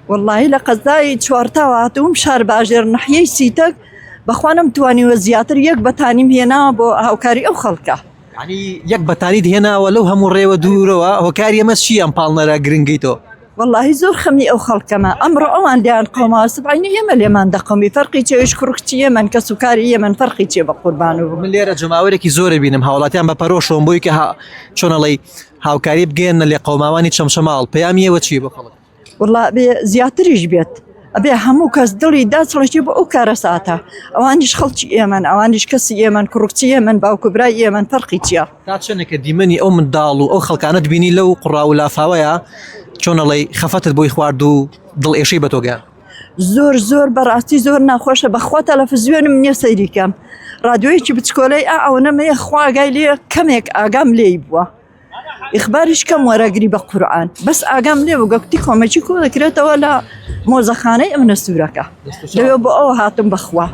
والله لە قەزای چوارتاوە هاتووم شار باژێر نەحیەی سیتەک بەخوا نەمتوانیوە زیاتر یەک بەتانیم هێناوە بۆ هاوکاری ئەو خەڵکە. ینی یەک بەتانیت هێناوە لەو هەموو ڕێوە دوورەوە هۆکاری ئەمە چی ئەم پاڵنەرە گرنگی تۆ؟ واللهی زۆر خەمی ئەو خەڵکەمە ئەمڕۆ ئەوان لیان قۆماوە سبعینی ئێمە لێمان دەقەمی فەرقی چێویش کوڕکچی ئێمەن کە سوکاری ئێمەن فەرقی چێ بە قوربان و من لێرە جەماوەرێکی زۆرە بینم هاوڵاتیان بە پەرۆشەوە بۆی کە چۆنەڵی هاوکاری بگەێنە لێ قەوماوانی چەمشەماڵ پەیامیەوە چی بۆ خەڵک؟ والله بێ زیاتریش بێت ئەبێ هەموو کەس دڵی داچڵێکی بۆ ئەو کارە ساتە ئەوانیش خەڵکی ئێمەن ئەوانیش کەسی ئێمەن کوڕکچی ئێمەن باوکوبرای ئێمەن فەرقی چییە؟ تا چەندێکە دیمەنی ئەو منداڵ و ئەو خەڵکانت بینی لەو قوڕا و لافاوەیە چۆنەڵی خەفەتت بۆی خوارد و دڵ ئێشەی بە تۆگەیان؟ زۆر بەڕاستی زۆر ناخۆشە بەخوا تەلەڤیزیۆنم نییە سەیریکەم ڕادیۆیەکی بچکۆلەی ئەوەنەمەیە خواگای لێ کەمێک ئاگام لێی بووە ئیخباریش کەم وەرەگری بە قورئان بەس ئاگام لێ بوو گەکتی کۆمەکی کۆ دەکرێتەوە لە مۆزەخانەی ئەم نەسوورەکە لەوێ بۆ ئەوە هاتم بەخوا.